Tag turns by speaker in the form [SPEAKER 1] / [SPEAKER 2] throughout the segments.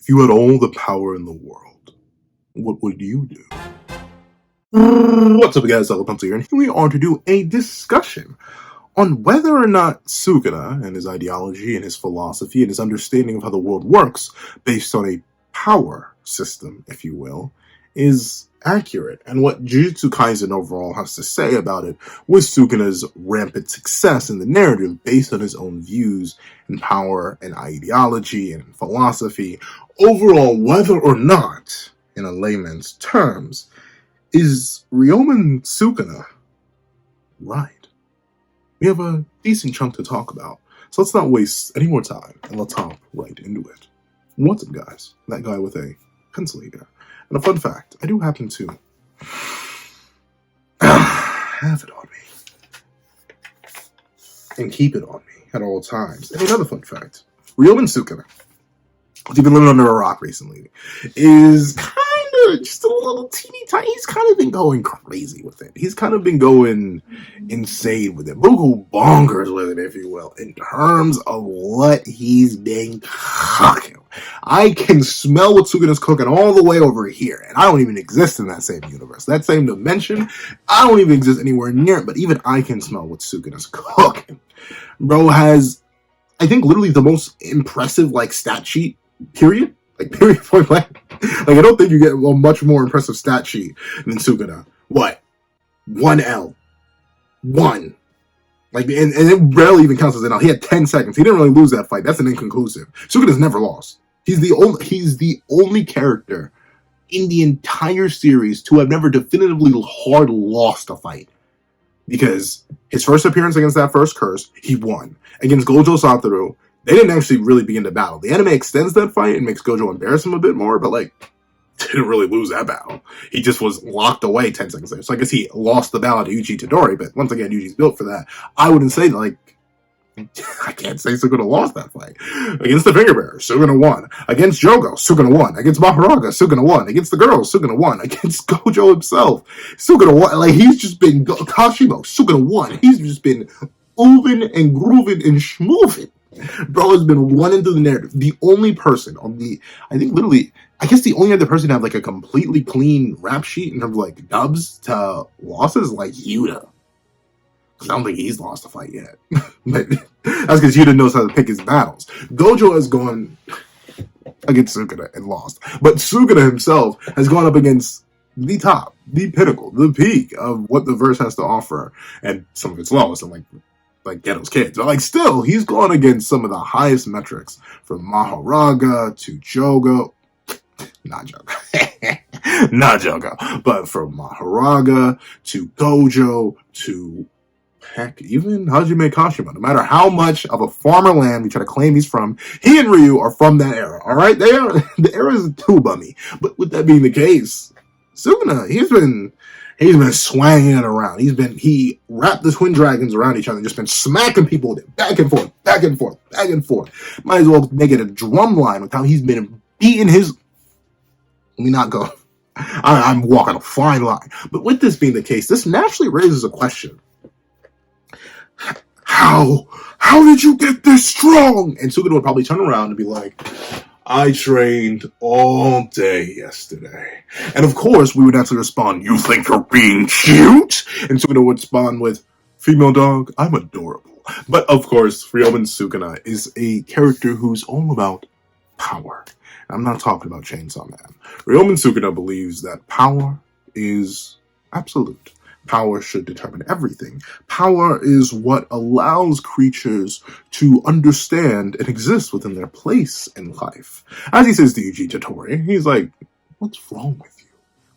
[SPEAKER 1] If you had all the power in the world, what would you do? What's up, guys? Pencil here, and here we are to do a discussion on whether or not Sukuna and his ideology and his philosophy and his understanding of how the world works, based on a power system, if you will, is accurate, and what Jujutsu Kaisen overall has to say about it, with Sukuna's rampant success in the narrative based on his own views and power and ideology and philosophy. Overall, whether or not, in a layman's terms, is Ryomen Sukuna right? We have a decent chunk to talk about, so let's not waste any more time and let's hop right into it. What's up, guys? That guy with a pencil here. And a fun fact, I do happen to have it on me and keep it on me at all times. And another fun fact, Ryomen Sukuna, who's been living under a rock recently, is kind of just a little teeny tiny. He's kind of been going crazy with it. He's kind of been going insane with it. Buku bonkers with it, if you will, in terms of what he's been cooking. I can smell what Sukuna's cooking all the way over here, and I don't even exist in that same universe, that same dimension. I don't even exist anywhere near it, but even I can smell what Sukuna's cooking. Bro has, I think, literally the most impressive, stat sheet, period. Period, point blank. I don't think you get a much more impressive stat sheet than Sukuna. What? 1L. 1. And it barely even counts as an L. He had 10 seconds. He didn't really lose that fight. That's an inconclusive. Sukuna's never lost. He's the only character in the entire series to have never definitively hard lost a fight. Because his first appearance against that first curse, he won. Against Gojo Satoru, they didn't actually really begin to battle. The anime extends that fight and makes Gojo embarrass him a bit more, but didn't really lose that battle. He just was locked away 10 seconds later. So I guess he lost the battle to Yuji Todori, but once again, Yuji's built for that. I wouldn't say I can't say Sukuna lost that fight. Against the Finger Bearer, Sukuna won. Against Jogo, Sukuna won. Against Maharaga, Sukuna won. Against the girls, Sukuna won. Against Gojo himself, Sukuna won. He's just been Kashimo, Sukuna won. He's just been moving and grooving and schmooving. Bro has been running through the narrative. The only person on the, I guess the only other person to have a completely clean rap sheet in terms of dubs to losses, Yuta. I don't think he's lost a fight yet. But that's because Yuta knows how to pick his battles. Gojo has gone against Sukuna and lost. But Sukuna himself has gone up against the top, the pinnacle, the peak of what the verse has to offer. And some of its lowest, and like Ghetto's kids. But still, he's gone against some of the highest metrics, from Maharaga to Jogo. Not Jogo. Not Jogo. But from Maharaga to Gojo to, heck, even hajimekashimo. No matter how much of a farmer land we try to claim he's from, he and Ryu are from that era. Alright? The era is too bummy. But with that being the case, Sukuna, he's been swanging it around. He wrapped the twin dragons around each other and just been smacking people with it, back and forth, back and forth, back and forth. Might as well make it a drum line with how he's been beating his... Let me not go. I'm walking a fine line. But with this being the case, this naturally raises a question. How did you get this strong? And Sukuna would probably turn around and be like, I trained all day yesterday. And of course, we would naturally respond, you think you're being cute? And Sukuna would respond with, female dog, I'm adorable. But of course, Ryomen Sukuna is a character who's all about power. I'm not talking about Chainsaw Man. Ryomen Sukuna believes that power is absolute. Power should determine everything. Power is what allows creatures to understand and exist within their place in life. As he says to Yuji Todori, he's like, what's wrong with you?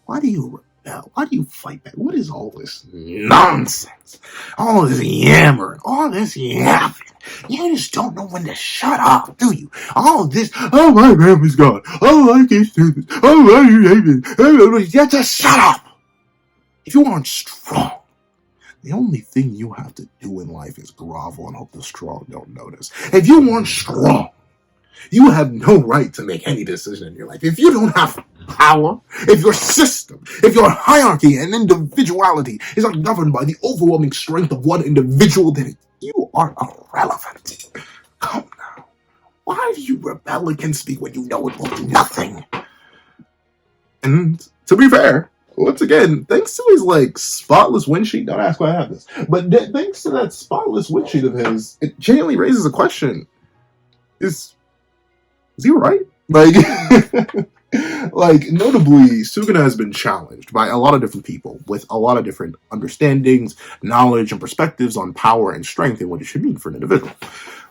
[SPEAKER 1] Why do you rebel? Why do you fight back? What is all this nonsense? All this yammering, all this yapping. You just don't know when to shut up, do you? All this, oh, my family's gone. Oh, I can't do this. Oh, I hate this. Yeah, just shut up. If you aren't strong, the only thing you have to do in life is grovel and hope the strong don't notice. If you aren't strong, you have no right to make any decision in your life. If you don't have power, if your system, if your hierarchy and individuality is not governed by the overwhelming strength of one individual, then you are irrelevant. Come now. Why do you rebel against me when you know it will do nothing? And to be fair, once again, thanks to his like spotless windsheet, don't ask why I have this, but thanks to that spotless windsheet of his, it genuinely raises a question: Is he right? Like, like notably, Sukuna has been challenged by a lot of different people with a lot of different understandings, knowledge, and perspectives on power and strength and what it should mean for an individual.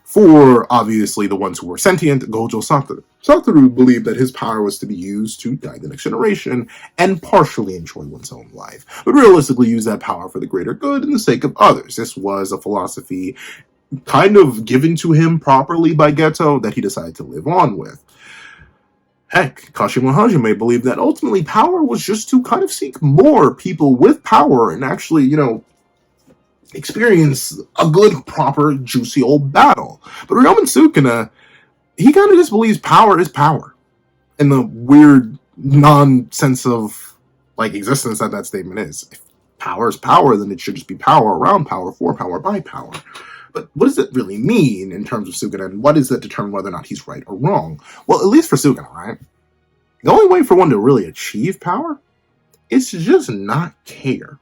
[SPEAKER 1] For, obviously, the ones who were sentient, Gojo Satoru. Satoru believed that his power was to be used to guide the next generation and partially enjoy one's own life, but realistically use that power for the greater good and the sake of others. This was a philosophy kind of given to him properly by Geto that he decided to live on with. Heck, Kashimo and Hajime believed that ultimately power was just to kind of seek more people with power and actually, experience a good, proper, juicy old battle. But Ryomen Sukuna, he kind of just believes power is power. In the weird nonsense of like existence that statement is. If power is power, then it should just be power around power, for power, by power. But what does it really mean in terms of Sukuna, and what does that determine whether or not he's right or wrong? Well, at least for Sukuna, right? The only way for one to really achieve power is to just not care.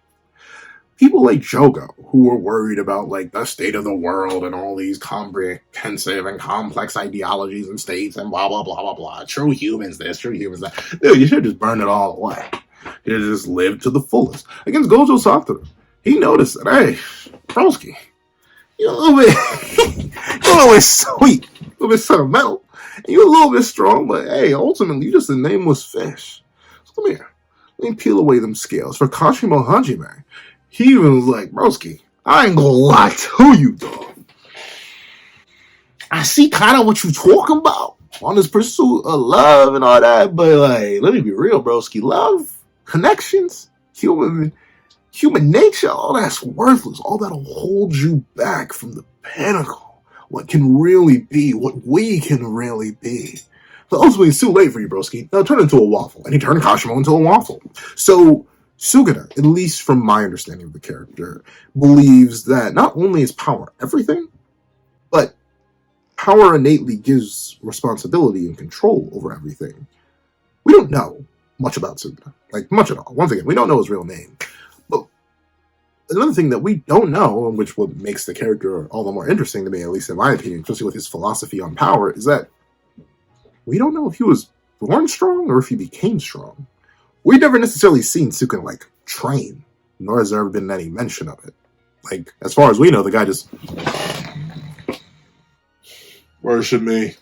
[SPEAKER 1] People like Jogo, who were worried about like the state of the world and all these comprehensive and complex ideologies and states and blah, blah, blah, blah, blah. True humans this, true humans that. Dude, you should just burn it all away. You should just live to the fullest. Against Gojo Satoru, he noticed that, hey, Broski, you're a little bit sweet, a little bit sentimental, and you're a little bit strong, but hey, ultimately, you're just a nameless fish. So come here. Let me peel away them scales. For Kashimo Hajime, he even was like, broski, I ain't gonna lie to you, dog. I see kind of what you talking about on this pursuit of love and all that, but like, let me be real, broski. Love, connections, human nature, all that's worthless. All that'll hold you back from the pinnacle. What can really be, what we can really be. So ultimately, it's too late for you, broski. Now turn into a waffle. And he turned Kashimo into a waffle. So Sukuna, at least from my understanding of the character, believes that not only is power everything, but power innately gives responsibility and control over everything. We don't know much about Sukuna. Like, much at all. Once again, we don't know his real name. But another thing that we don't know, and which what makes the character all the more interesting to me, at least in my opinion, especially with his philosophy on power, is that we don't know if he was born strong or if he became strong. We've never necessarily seen Sukuna, like, train, nor has there ever been any mention of it. Like, as far as we know, the guy just worship me.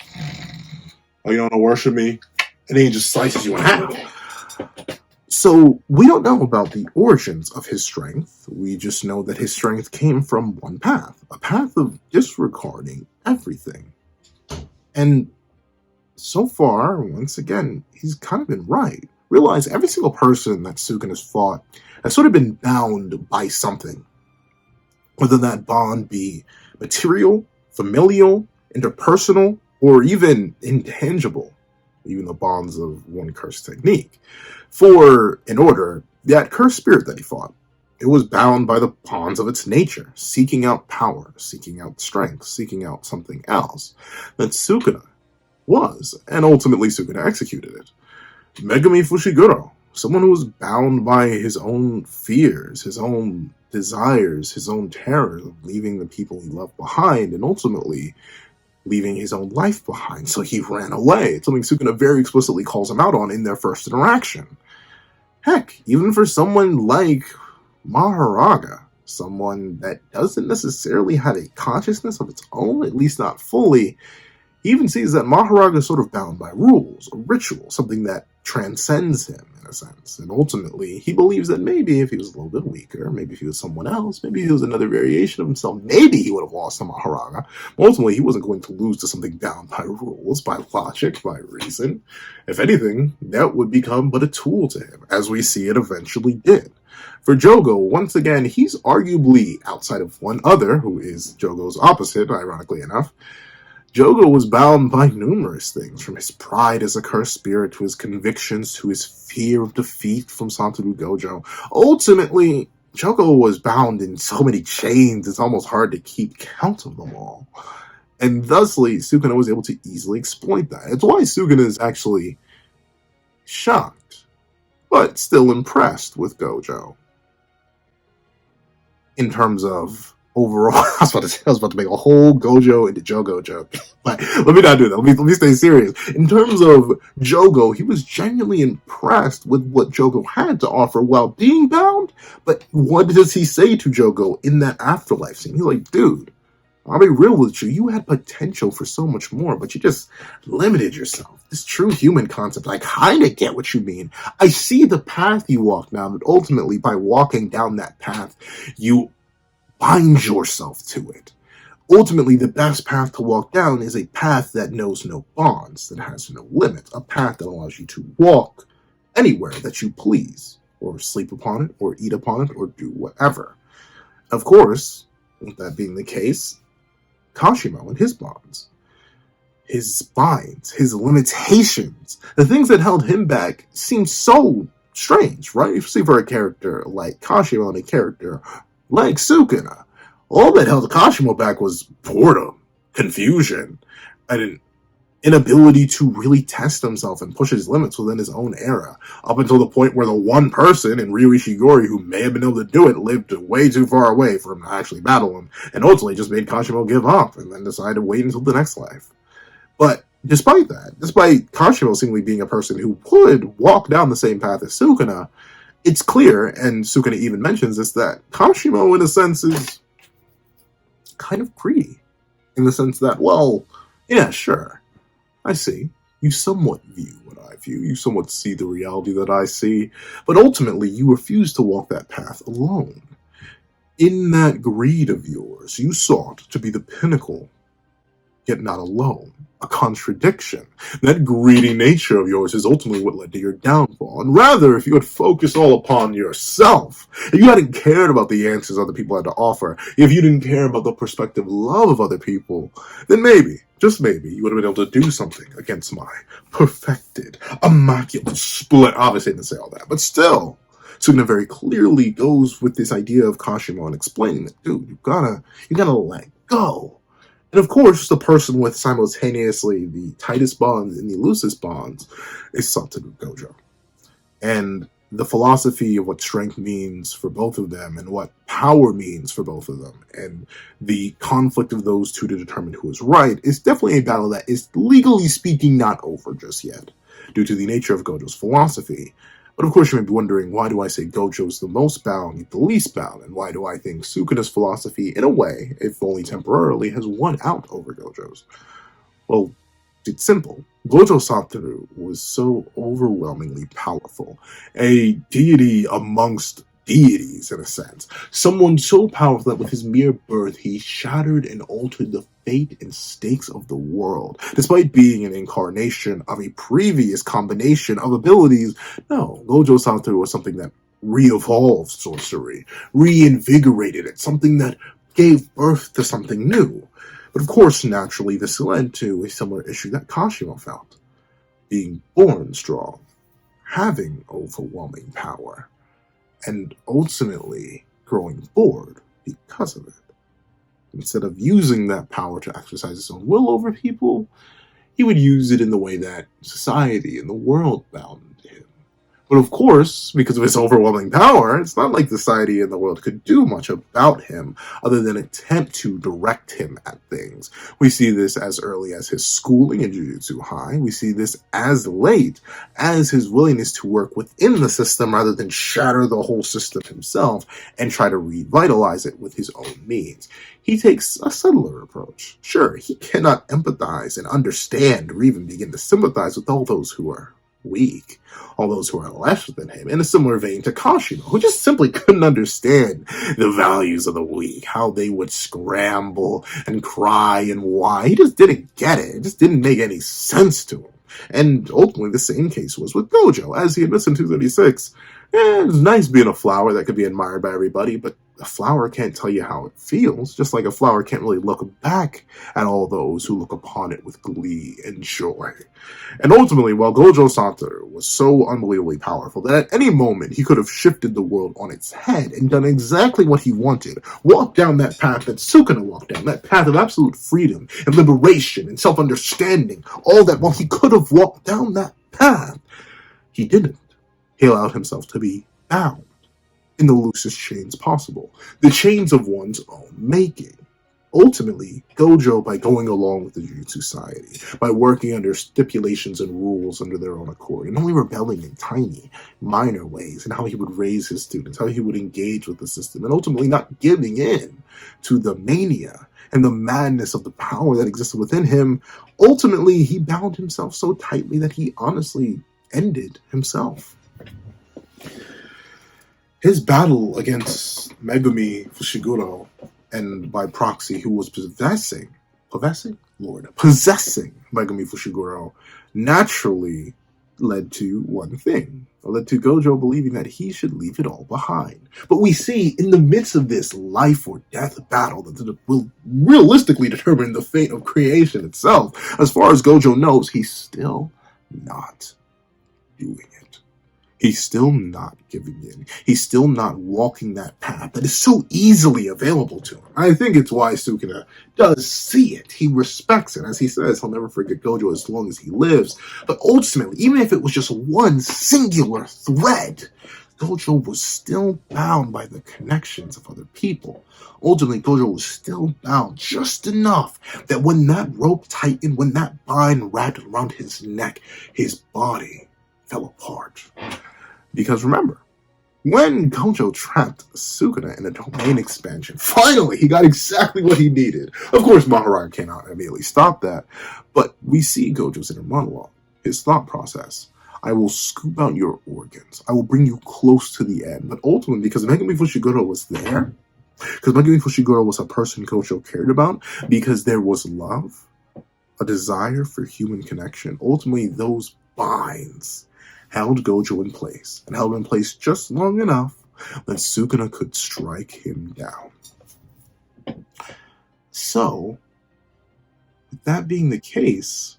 [SPEAKER 1] Oh, you don't know, worship me? And then he just slices you in half. So, we don't know about the origins of his strength. We just know that his strength came from one path. A path of disregarding everything. And so far, once again, he's kind of been right. Realize every single person that Sukuna has fought has sort of been bound by something. Whether that bond be material, familial, interpersonal, or even intangible. Even the bonds of one cursed technique. For, in order, that cursed spirit that he fought, it was bound by the bonds of its nature, seeking out power, seeking out strength, seeking out something else. That Sukuna was, and ultimately Sukuna executed it. Megami Fushiguro, someone who was bound by his own fears, his own desires, his own terror of leaving the people he loved behind, and ultimately leaving his own life behind. So he ran away. It's something Sukuna very explicitly calls him out on in their first interaction. Heck, even for someone like Maharaga, someone that doesn't necessarily have a consciousness of its own, at least not fully, he even sees that Maharaga is sort of bound by rules, a ritual, something that transcends him in a sense. And ultimately, he believes that maybe if he was a little bit weaker, maybe if he was someone else, maybe if he was another variation of himself, maybe he would have lost to Maharaga. But ultimately, he wasn't going to lose to something bound by rules, by logic, by reason. If anything, that would become but a tool to him, as we see it eventually did. For Jogo, once again, he's arguably, outside of one other, who is Jogo's opposite, ironically enough, Jogo was bound by numerous things, from his pride as a cursed spirit to his convictions to his fear of defeat from Satoru Gojo. Ultimately, Jogo was bound in so many chains, it's almost hard to keep count of them all. And thusly, Sukuna was able to easily exploit that. It's why Sukuna is actually shocked, but still impressed with Gojo. In terms of overall, I was about to make a whole Gojo into Jogo joke, but let me not do that. Let me stay serious. In terms of Jogo, he was genuinely impressed with what Jogo had to offer while being bound. But what does he say to Jogo in that afterlife scene? He's like, dude, I'll be real with you. You had potential for so much more, but you just limited yourself. This true human concept, I kind of get what you mean. I see the path you walk down, but ultimately, by walking down that path, you bind yourself to it. Ultimately, the best path to walk down is a path that knows no bonds, that has no limits, a path that allows you to walk anywhere that you please, or sleep upon it, or eat upon it, or do whatever. Of course, with that being the case, Kashimo and his bonds, his binds, his limitations, the things that held him back seem so strange, right? If you see for a character like Kashimo and a character like Sukuna, all that held Kashimo back was boredom, confusion, and an inability to really test himself and push his limits within his own era, up until the point where the one person in Ryuishigori who may have been able to do it lived way too far away for him to actually battle him, and ultimately just made Kashimo give up and then decide to wait until the next life. But despite that, despite Kashimo seemingly being a person who would walk down the same path as Sukuna, it's clear, and Sukuna even mentions this, that Kashimo, in a sense, is kind of greedy. In the sense that, well, yeah, sure, I see. You somewhat view what I view. You somewhat see the reality that I see. But ultimately, you refuse to walk that path alone. In that greed of yours, you sought to be the pinnacle, yet not alone. A contradiction. That greedy nature of yours is ultimately what led to your downfall. And rather, if you had focused all upon yourself, if you hadn't cared about the answers other people had to offer, if you didn't care about the prospective love of other people, then maybe, just maybe, you would have been able to do something against my perfected, immaculate split. Obviously, I didn't say all that, but still, Sukuna very clearly goes with this idea of Kashimo and explaining that, dude, you gotta let go. And of course, the person with simultaneously the tightest bonds and the loosest bonds is Satoru Gojo. And the philosophy of what strength means for both of them and what power means for both of them and the conflict of those two to determine who is right is definitely a battle that is, legally speaking, not over just yet, due to the nature of Gojo's philosophy. But of course you may be wondering, why do I say Gojo's the most bound, the least bound, and why do I think Sukuna's philosophy, in a way, if only temporarily, has won out over Gojo's? Well, it's simple. Gojo Satoru was so overwhelmingly powerful, a deity amongst deities, in a sense. Someone so powerful that with his mere birth, he shattered and altered the fate and stakes of the world. Despite being an incarnation of a previous combination of abilities, no, Gojo Satoru was something that re-evolved sorcery, reinvigorated it, something that gave birth to something new. But of course, naturally, this led to a similar issue that Kashimo felt. Being born strong, having overwhelming power, and ultimately growing bored because of it. Instead of using that power to exercise his own will over people, he would use it in the way that society and the world bound him. But of course, because of his overwhelming power, it's not like society and the world could do much about him other than attempt to direct him at things. We see this as early as his schooling in Jujutsu High. We see this as late as his willingness to work within the system rather than shatter the whole system himself and try to revitalize it with his own means. He takes a subtler approach. Sure, he cannot empathize and understand or even begin to sympathize with all those who are weak, all those who are less than him, in a similar vein to Kashimo, who just simply couldn't understand the values of the weak, how they would scramble and cry and why. He just didn't get it. It just didn't make any sense to him. And ultimately, the same case was with Gojo. As he admits in 236, it's nice being a flower that could be admired by everybody, but a flower can't tell you how it feels, just like a flower can't really look back at all those who look upon it with glee and joy. And ultimately, while Gojo Satoru was so unbelievably powerful that at any moment he could have shifted the world on its head and done exactly what he wanted. Walked down that path that Sukuna walked down, that path of absolute freedom and liberation and self-understanding, all that while he could have walked down that path, he didn't. He allowed himself to be bound in the loosest chains possible, the chains of one's own making. Ultimately, Gojo, by going along with the Jujutsu Society, by working under stipulations and rules under their own accord, and only rebelling in tiny, minor ways, and how he would raise his students, how he would engage with the system, and ultimately not giving in to the mania and the madness of the power that existed within him, ultimately he bound himself so tightly that he honestly ended himself. His battle against Megumi Fushiguro, and by proxy, who was possessing Megumi Fushiguro, naturally led to one thing. It led to Gojo believing that he should leave it all behind. But we see, in the midst of this life or death battle that will realistically determine the fate of creation itself, as far as Gojo knows, he's still not doing it. He's still not giving in. He's still not walking that path that is so easily available to him. I think it's why Sukuna does see it. He respects it. As he says, he'll never forget Gojo as long as he lives. But ultimately, even if it was just one singular thread, Gojo was still bound by the connections of other people. Ultimately, Gojo was still bound just enough that when that rope tightened, when that bind wrapped around his neck, his body fell apart. Because remember, when Gojo trapped Sukuna in a domain expansion, finally he got exactly what he needed. Of course, Maharaj came out and immediately stopped that, but we see Gojo's inner monologue, his thought process. I will scoop out your organs. I will bring you close to the end. But ultimately, because Megumi Fushiguro was there, because Megumi Fushiguro was a person Gojo cared about, because there was love, a desire for human connection, ultimately those binds held Gojo in place, and held him in place just long enough that Sukuna could strike him down. So, with that being the case,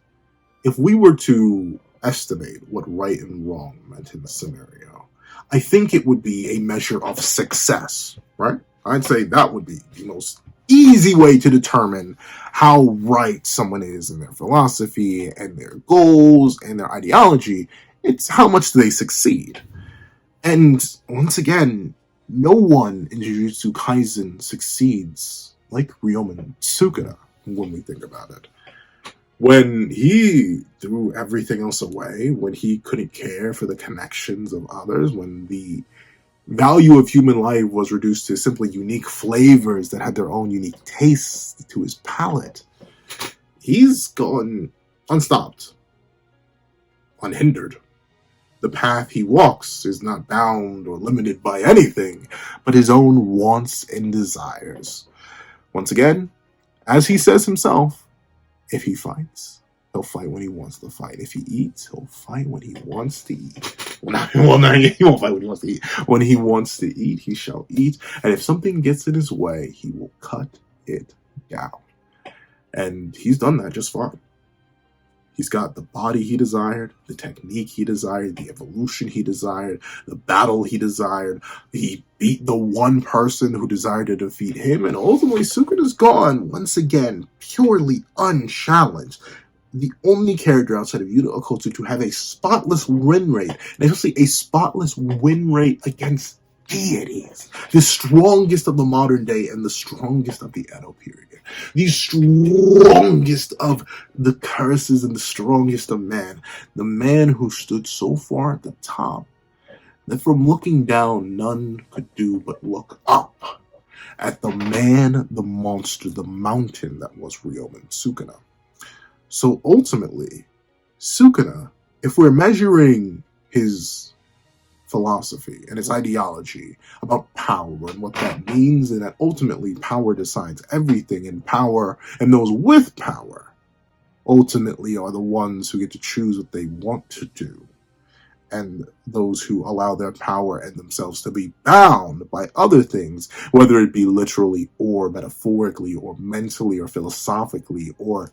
[SPEAKER 1] if we were to estimate what right and wrong meant in the scenario, I think it would be a measure of success, right? I'd say that would be the most easy way to determine how right someone is in their philosophy and their goals and their ideology. It's how much do they succeed. And once again, no one in Jujutsu Kaisen succeeds like Ryomen Sukuna when we think about it. When he threw everything else away, when he couldn't care for the connections of others, when the value of human life was reduced to simply unique flavors that had their own unique tastes to his palate, he's gone unstopped, unhindered. The path he walks is not bound or limited by anything but his own wants and desires. Once again, as he says himself, if he fights, he'll fight when he wants to fight. If he eats, he'll fight when he wants to eat. He won't fight when he wants to eat. When he wants to eat, he shall eat. And if something gets in his way, he will cut it down. And he's done that just fine. He's got the body he desired, the technique he desired, the evolution he desired, the battle he desired. He beat the one person who desired to defeat him, and ultimately Sukuna's gone, once again, purely unchallenged. The only character outside of Yuta Okkotsu to have a spotless win rate, and especially a spotless win rate against deities. The strongest of the modern day and the strongest of the Edo period. The strongest of the curses and the strongest of man. The man who stood so far at the top that from looking down none could do but look up at the man, the monster, the mountain that was Ryomen Sukuna. So ultimately, Sukuna, if we're measuring his philosophy and its ideology about power and what that means, and that ultimately power decides everything, and power and those with power ultimately are the ones who get to choose what they want to do, and those who allow their power and themselves to be bound by other things, whether it be literally or metaphorically or mentally or philosophically or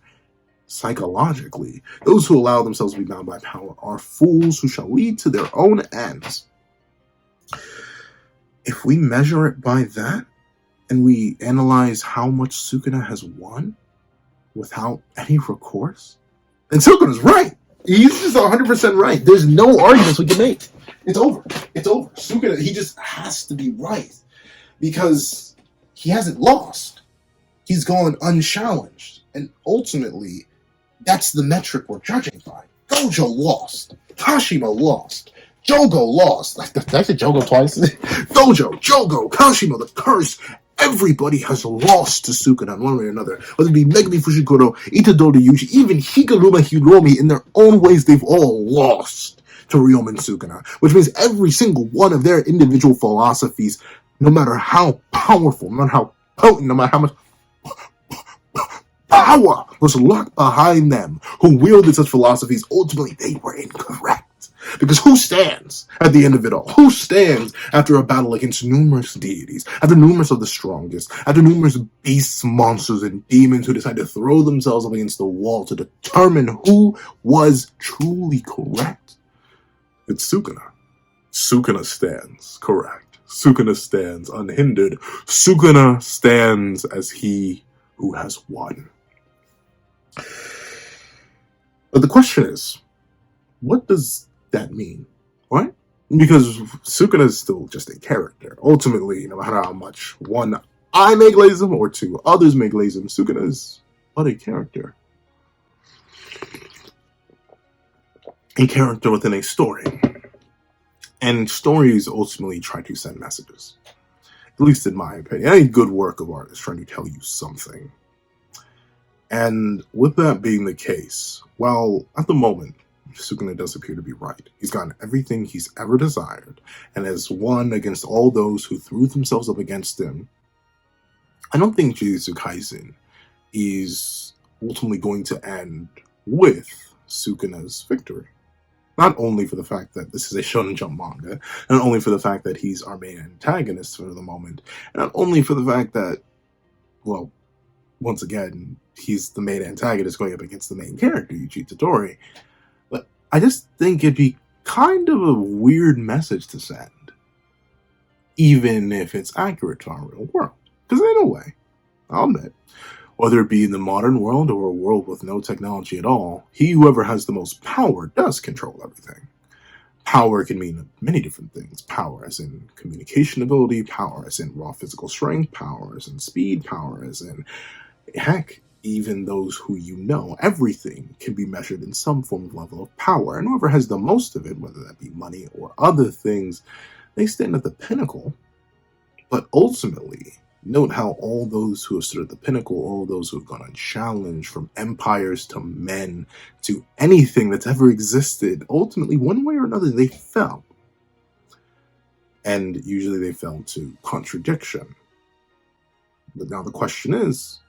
[SPEAKER 1] psychologically, those who allow themselves to be bound by power are fools who shall lead to their own ends. If we measure it by that, and we analyze how much Sukuna has won without any recourse, then Sukuna's right. He's just 100% right. There's no arguments we can make. It's over. It's over. Sukuna, he just has to be right. Because he hasn't lost. He's gone unchallenged. And ultimately, that's the metric we're judging by. Gojo lost. Kashimo lost. Jogo lost. Did I say Jogo twice? Gojo, Jogo, Kashimo, the curse. Everybody has lost to Sukuna in one way or another. Whether it be Megami Fushiguro, Itadori Yuji, even Hikaru Hiromi, in their own ways, they've all lost to Ryomen Sukuna. Which means every single one of their individual philosophies, no matter how powerful, no matter how potent, no matter how much power was locked behind them, who wielded such philosophies, ultimately they were incorrect. Because who stands at the end of it all? Who stands after a battle against numerous deities, after numerous of the strongest, after numerous beasts, monsters, and demons who decide to throw themselves up against the wall to determine who was truly correct? It's Sukuna. Sukuna stands correct. Sukuna stands unhindered. Sukuna stands as he who has won. But the question is, what does that mean? Right? Because Sukuna is still just a character. Ultimately, no matter how much one I may glaze him or two others may glaze him, Sukuna is but a character. A character within a story. And stories ultimately try to send messages. At least in my opinion. Any good work of art is trying to tell you something. And with that being the case, well, at the moment, Sukuna does appear to be right. He's gotten everything he's ever desired, and has won against all those who threw themselves up against him. I don't think Jujutsu Kaisen is ultimately going to end with Sukuna's victory. Not only for the fact that this is a Shonen Jump manga, not only for the fact that he's our main antagonist for the moment, and not only for the fact that, well, once again, he's the main antagonist going up against the main character, Yuji Todori. But I just think it'd be kind of a weird message to send, even if it's accurate to our real world. Because in a way, I'll admit, whether it be in the modern world or a world with no technology at all, whoever has the most power does control everything. Power can mean many different things. Power as in communication ability, power as in raw physical strength, power as in speed, power as in, heck, even those who you know. Everything can be measured in some form of level of power. And whoever has the most of it, whether that be money or other things, they stand at the pinnacle. But ultimately, note how all those who have stood at the pinnacle, all those who have gone unchallenged, from empires to men to anything that's ever existed, ultimately, one way or another, they fell. And usually they fell to contradiction. But now the question is,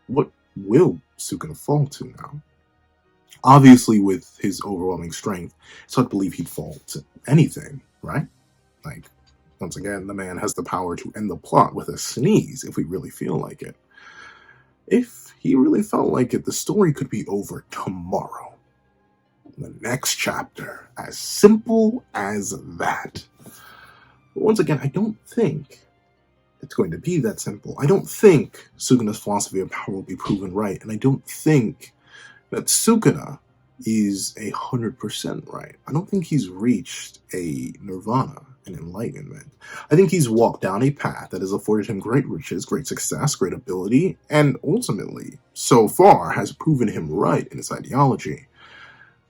[SPEAKER 1] what will Sukuna fall to now? Obviously, with his overwhelming strength, it's hard to believe he'd fall to anything, right? Like, once again, the man has the power to end the plot with a sneeze if we really feel like it. If he really felt like it, the story could be over tomorrow. The next chapter, as simple as that. But once again, I don't think it's going to be that simple. I don't think Sukuna's philosophy of power will be proven right, and I don't think that Sukuna is 100% right. I don't think he's reached a nirvana, an enlightenment. I think he's walked down a path that has afforded him great riches, great success, great ability, and ultimately, so far, has proven him right in his ideology.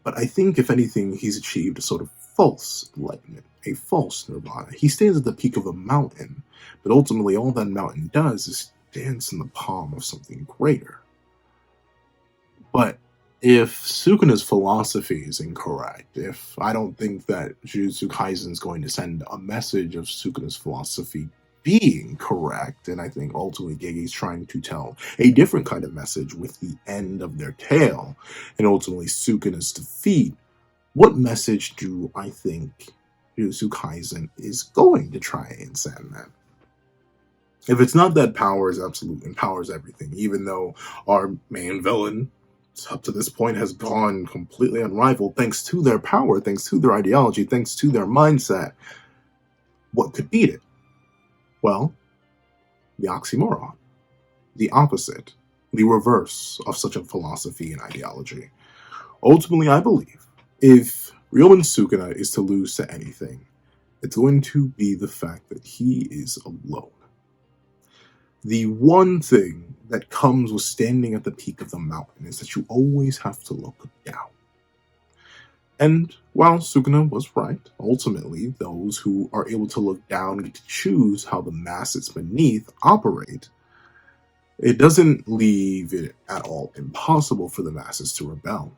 [SPEAKER 1] But I think, if anything, he's achieved a sort of false enlightenment, a false nirvana. He stands at the peak of a mountain, but ultimately all that mountain does is dance in the palm of something greater. But if Sukuna's philosophy is incorrect, if I don't think that Jujutsu Kaisen is going to send a message of Sukuna's philosophy being correct, and I think ultimately Gege's trying to tell a different kind of message with the end of their tale, and ultimately Sukuna's defeat, what message do I think Jujutsu Kaisen is going to try and send them? If it's not that power is absolute and power is everything, even though our main villain, up to this point has gone completely unrivaled thanks to their power, thanks to their ideology, thanks to their mindset. What could beat it? Well, the oxymoron, the opposite, the reverse of such a philosophy and ideology. Ultimately, I believe if Ryomen Sukuna is to lose to anything, it's going to be the fact that he is alone. The one thing that comes with standing at the peak of the mountain is that you always have to look down. And while Sukuna was right, ultimately, those who are able to look down get to choose how the masses beneath operate. It doesn't leave it at all impossible for the masses to rebel.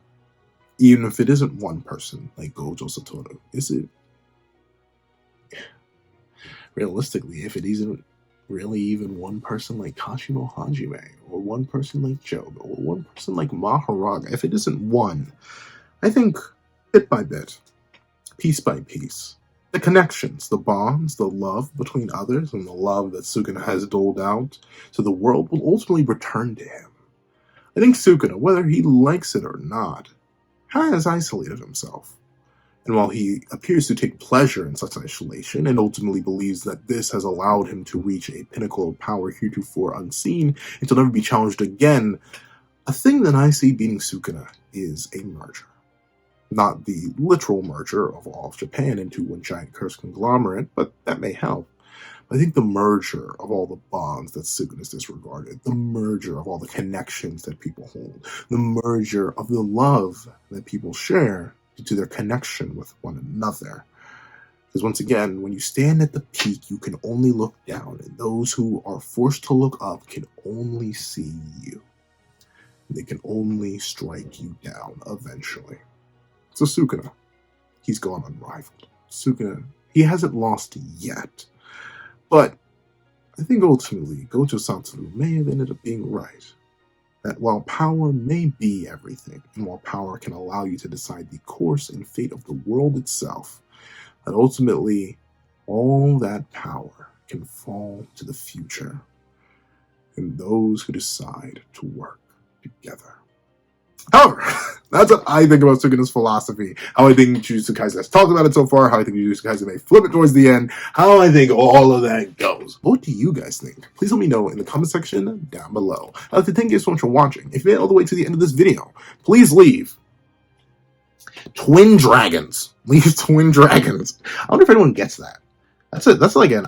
[SPEAKER 1] Even if it isn't one person like Gojo Satoru, is it? Realistically, if it isn't really even one person like Kashimo Hajime, or one person like Jogo, or one person like Maharaga, if it isn't one, I think bit by bit, piece by piece, the connections, the bonds, the love between others, and the love that Sukuna has doled out to the world will ultimately return to him. I think Sukuna, whether he likes it or not, has isolated himself. And while he appears to take pleasure in such isolation and ultimately believes that this has allowed him to reach a pinnacle of power heretofore unseen and to never be challenged again, a thing that I see beating Sukuna is a merger. Not the literal merger of all of Japan into one giant cursed conglomerate, but that may help. I think the merger of all the bonds that Sukuna has disregarded, the merger of all the connections that people hold, the merger of the love that people share due to their connection with one another. Because once again, when you stand at the peak, you can only look down, and those who are forced to look up can only see you. They can only strike you down eventually. So Sukuna, he's gone unrivaled. Sukuna, he hasn't lost yet. But I think ultimately, Gojo Satoru may have ended up being right. That while power may be everything, and while power can allow you to decide the course and fate of the world itself, that ultimately all that power can fall to the future and those who decide to work together. However, that's what I think about Sukuna's philosophy, how I think Jujutsu Kaisen has talked about it so far, how I think Jujutsu Kaisen may flip it towards the end, how I think all of that goes. What do you guys think? Please let me know in the comment section down below. I'd like to thank you so much for watching. If you made it all the way to the end of this video, please leave twin dragons. Leave twin dragons. I wonder if anyone gets that. That's like an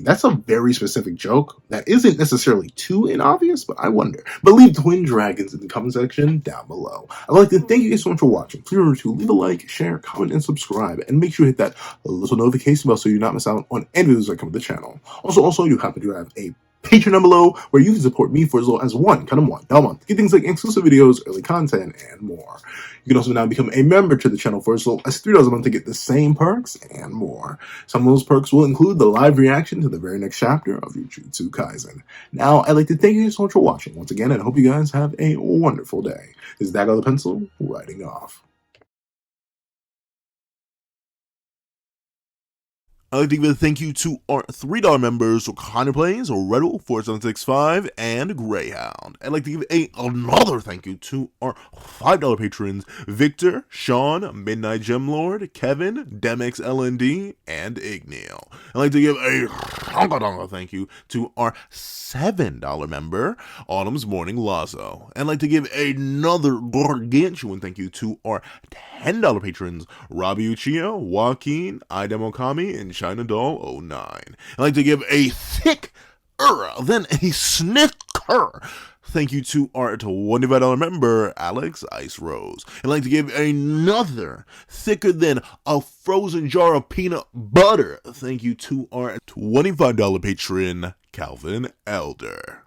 [SPEAKER 1] that's a very specific joke that isn't necessarily too obvious, but I wonder. But leave twin dragons in the comment section down below. I'd like to thank you guys so much for watching. Please remember to leave a like, share, comment, and subscribe, and make sure you hit that little notification bell so you do not miss out on any videos that come to the channel. Also, you happen to have a Patreon down below where you can support me for as low as $1 a month. Get things like exclusive videos, early content, and more. You can also now become a member to the channel for as low as $3 a month to get the same perks and more. Some of those perks will include the live reaction to the very next chapter of Jujutsu Kaisen. Now, I'd like to thank you so much for watching once again, and I hope you guys have a wonderful day. This is Dago the Pencil, writing off. I'd like to give a thank you to our $3 members, Wakanda Plays, Redwell, 4765, and Greyhound. I'd like to give another thank you to our $5 patrons, Victor, Sean, Midnight Gemlord, Kevin, Demix LND, and Igneal. I'd like to give a thank you to our $7 member, Autumn's Morning Lazo. And I'd like to give another gargantuan thank you to our $10 patrons, Robbie Uchio, Joaquin, Idemokami, and China Doll 09. I'd like to give a thicker than a snicker thank you to our $25 member, Alex Ice Rose. I'd like to give another thicker than a frozen jar of peanut butter thank you to our $25 patron, Calvin Elder.